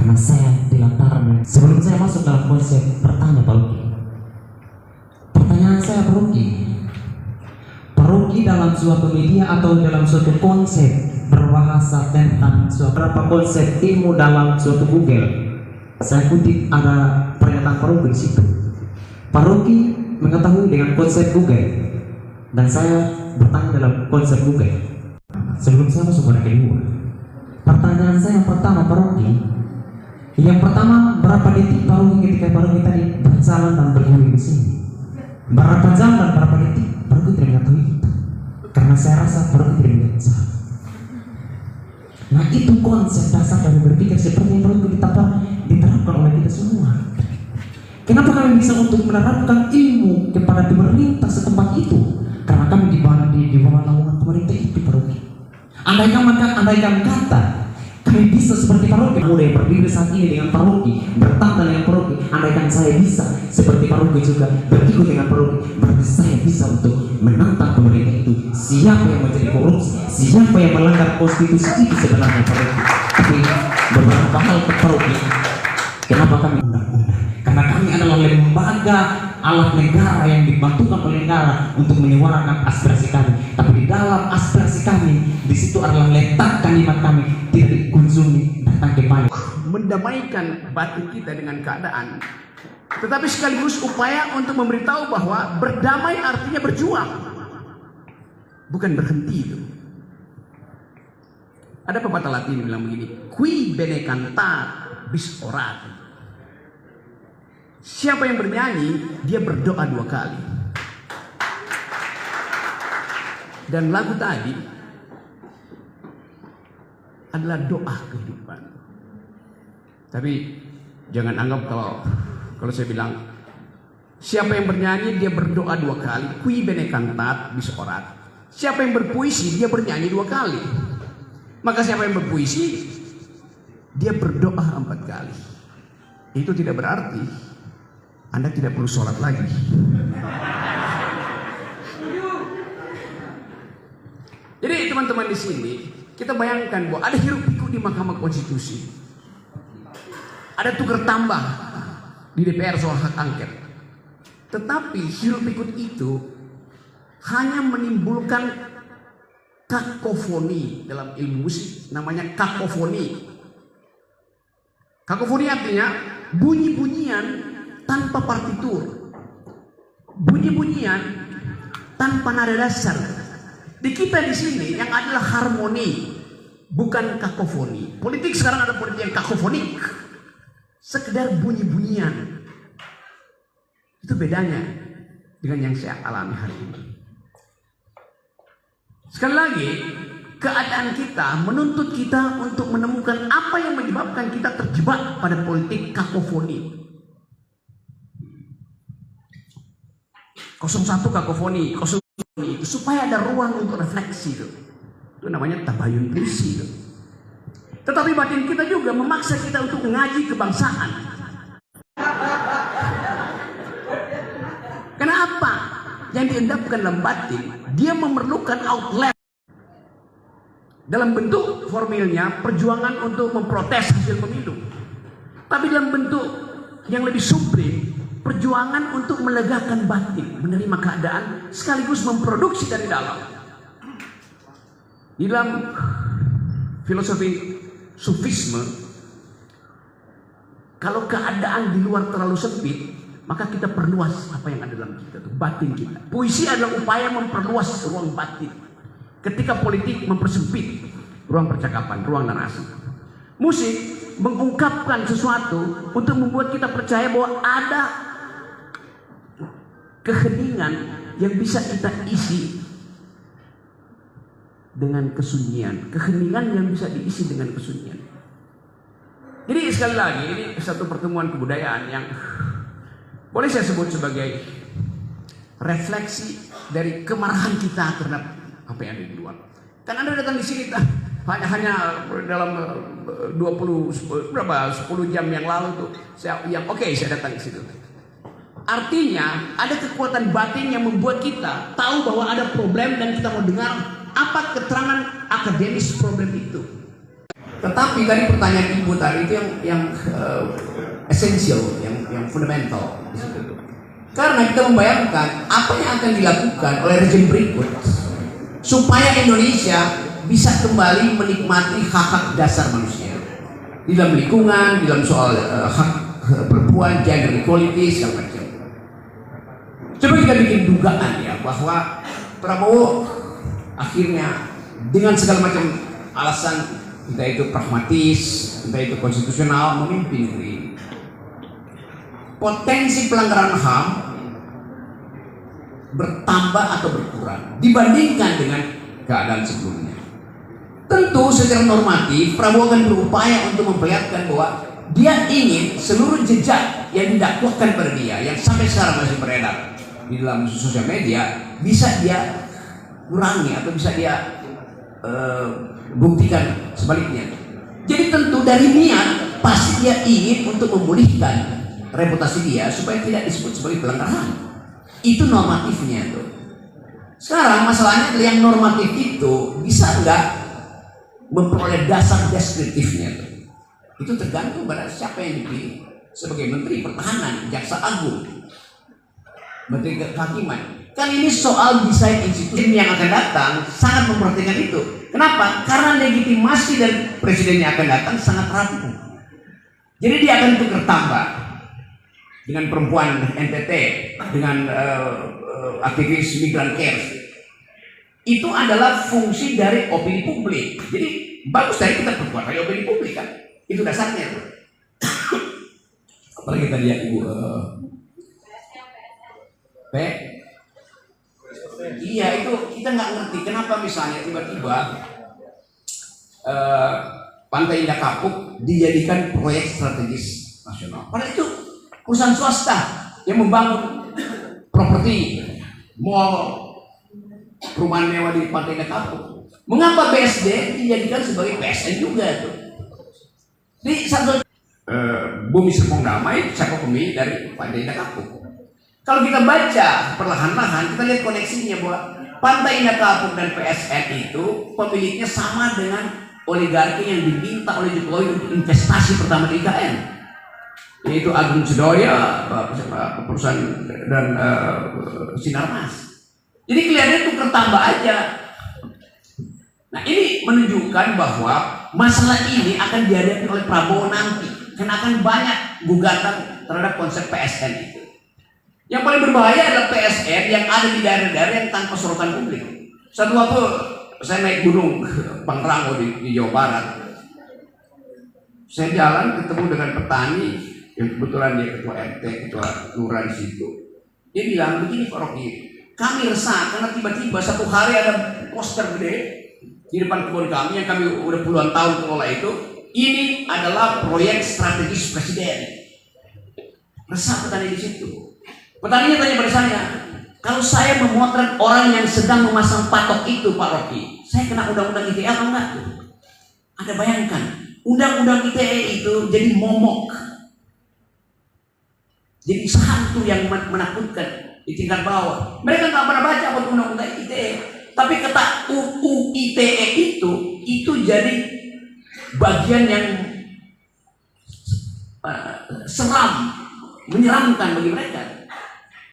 Karena saya dilantarnya. Sebelum saya masuk dalam konsep bertanya Pak Ruki, pertanyaan saya Pak Ruki dalam suatu media atau dalam suatu konsep berbahasa tentang beberapa konsep ilmu dalam suatu Google, saya kutip ada pernyataan Pak Ruki di situ. Pak Ruki mengetahui dengan konsep Google dan saya bertanya dalam konsep Google. Sebelum saya masuk pada kedua, pertanyaan saya yang pertama Pak Ruki, yang pertama, berapa detik Pak Ruki ketika Pak Ruki tadi berjalan dan berguling di sini? Berapa jam dan berapa detik? Pak Ruki tidak mengetahui itu, karena saya rasa Pak Ruki tidak melihat saya. Nah itu konsep dasar dari berpikir seperti yang perlu diterapkan oleh kita semua. Kenapa kami bisa untuk menerapkan ilmu kepada pemerintah setempat itu? Karena kami di bawah naungan pemerintah itu Pak Ruki. Andaikan kata kami bisa seperti Pak Ruki, mulai berdiri saat ini dengan Pak Ruki, bertanda dengan Pak Ruki. Andaikan saya bisa seperti Pak Ruki juga berikut dengan Pak Ruki, berarti saya bisa untuk menantang pemerintah itu. Siapa yang menjadi korupsi, siapa yang melanggar konstitusi itu sebenarnya Pak Ruki. Tapi beberapa hal Pak Ruki, kenapa kami undang-undang? Karena kami adalah lembaga alat negara yang dibantukan oleh negara untuk menyuarakan aspirasi kami. Tapi di dalam aspirasi kami, di situ adalah letak kalimat kami tidak dikunjungi, datang kembali. Mendamaikan batin kita dengan keadaan, tetapi sekaligus upaya untuk memberitahu bahwa berdamai artinya berjuang, bukan berhenti itu. Ada pepatah Latin bilang begini, qui bene cantar bis orat. Siapa yang bernyanyi, dia berdoa 2 kali. Dan lagu tadi adalah doa kehidupan. Tapi jangan anggap kalau saya bilang siapa yang bernyanyi dia berdoa 2 kali, qui bene cantat bis orat. Siapa yang berpuisi dia bernyanyi 2 kali. Maka siapa yang berpuisi dia berdoa 4 kali. Itu tidak berarti Anda tidak perlu sholat lagi. Jadi teman-teman di sini, kita bayangkan bahwa ada hiruk pikuk di Mahkamah Konstitusi, ada tukar tambah di DPR soal hak angket. Tetapi hiruk pikuk itu hanya menimbulkan kakofoni. Dalam ilmu musik namanya kakofoni. Kakofoni artinya bunyi-bunyian tanpa partitur, bunyi-bunyian tanpa nada dasar. Di kita di sini yang adalah harmoni, bukan kakofoni. Politik sekarang ada politik yang kakofonik, sekedar bunyi-bunyian. Itu bedanya dengan yang saya alami hari ini. Sekali lagi, keadaan kita menuntut kita untuk menemukan apa yang menyebabkan kita terjebak pada politik kakofoni. 01 kakofoni, 02 itu supaya ada ruang untuk refleksi itu. Itu namanya tabayun puisi itu. Tetapi batin kita juga memaksa kita untuk mengaji kebangsaan. Kenapa? Yang diendapkan dalam batin, dia memerlukan outlet. Dalam bentuk formilnya perjuangan untuk memprotes hasil pemilu. Tapi dalam bentuk yang lebih sublim, perjuangan untuk melegakan batin, menerima keadaan sekaligus memproduksi dari dalam. Di dalam filosofi sufisme, kalau keadaan di luar terlalu sempit, maka kita perluas apa yang ada dalam kita, batin kita. Puisi adalah upaya memperluas ruang batin. Ketika politik mempersempit ruang percakapan, ruang narasi. Musik mengungkapkan sesuatu untuk membuat kita percaya bahwa ada keheningan yang bisa kita isi dengan kesunyian, keheningan yang bisa diisi dengan kesunyian. Jadi sekali lagi ini satu pertemuan kebudayaan yang boleh saya sebut sebagai refleksi dari kemarahan kita terhadap apa yang ada di luar. Kan Anda datang di sini hanya dalam 10 jam yang lalu tuh saya datang di situ. Artinya ada kekuatan batin yang membuat kita tahu bahwa ada problem dan kita mau dengar apa keterangan akademis problem itu. Tetapi tadi pertanyaan Ibu tadi itu yang esensial, yang fundamental di situ. Karena kita membayangkan apa yang akan dilakukan oleh rejim berikut supaya Indonesia bisa kembali menikmati hak-hak dasar manusia di dalam lingkungan, di dalam soal hak perempuan, gender equality, segala macam. Coba kita bikin dugaan ya bahwa Prabowo akhirnya dengan segala macam alasan, entah itu pragmatis, entah itu konstitusional, memimpin negeri ini. Potensi pelanggaran HAM bertambah atau berkurang dibandingkan dengan keadaan sebelumnya. Tentu secara normatif Prabowo akan berupaya untuk memperlihatkan bahwa dia ingin seluruh jejak yang didakwahkan pada dia, yang sampai sekarang masih beredar di dalam sosial media, bisa dia kurangi atau bisa dia buktikan sebaliknya. Jadi tentu dari niat pasti dia ingin untuk memulihkan reputasi dia supaya tidak disebut sebagai pelanggar HAM. Itu normatifnya tuh. Sekarang masalahnya yang normatif itu bisa nggak memperoleh dasar deskriptifnya tuh. Itu tergantung pada siapa yang dipilih sebagai Menteri Pertahanan, Jaksa Agung, Menteri Kehakiman. Kan ini soal desain institusi yang akan datang sangat memperhatikan itu. Kenapa? Karena legitimasi dari presiden yang akan datang sangat rapuh. Jadi dia akan tukar tambah dengan perempuan NTT, dengan aktivis migran care. Itu adalah fungsi dari opini publik. Jadi bagus dari kita perkuat dari opini publik kan. Itu dasarnya tuh. Apalagi tadi ya Ibu iya itu kita nggak ngerti kenapa misalnya tiba-tiba Pantai Indah Kapuk dijadikan proyek strategis nasional. Padahal itu perusahaan swasta yang membangun properti, mall, perumahan mewah di Pantai Indah Kapuk. Mengapa BSD dijadikan sebagai PSN juga tuh? Di satu Bumi Serpong Damai siapa pemilik dari Pantai Indah Kapuk? Kalau kita baca perlahan-lahan, kita lihat koneksinya bahwa Pantai Indah Kapuk dan PSN itu pemiliknya sama dengan oligarki yang diminta oleh Jokowi untuk investasi pertama di IKN, yaitu Agung Sedoyo, perusahaan dan Sinarmas. Jadi kelihatannya itu bertambah aja. Nah ini menunjukkan bahwa masalah ini akan dihadapi oleh Prabowo nanti, karena akan banyak gugatan terhadap konsep PSN itu. Yang paling berbahaya adalah PSN yang ada di daerah-daerah yang tanpa sorotan publik. Satu waktu saya naik gunung Pangrango di Jawa Barat. Saya jalan ketemu dengan petani yang kebetulan dia ketua RT, ketua lurah di situ. Dia bilang begini Pak Rocky, kami resah karena tiba-tiba satu hari ada poster gede di depan kebun kami yang kami udah puluhan tahun kelola itu. Ini adalah proyek strategis presiden. Resah petani di situ. Petaninya tanya pada saya, kalau saya memotret orang yang sedang memasang patok itu Pak Rocky, saya kena undang-undang ITE atau enggak? Anda bayangkan, undang-undang ITE itu jadi momok, jadi hantu yang menakutkan di tingkat bawah. Mereka nggak pernah baca apa undang-undang ITE, tapi kata UU ITE itu jadi bagian yang seram, menyeramkan bagi mereka.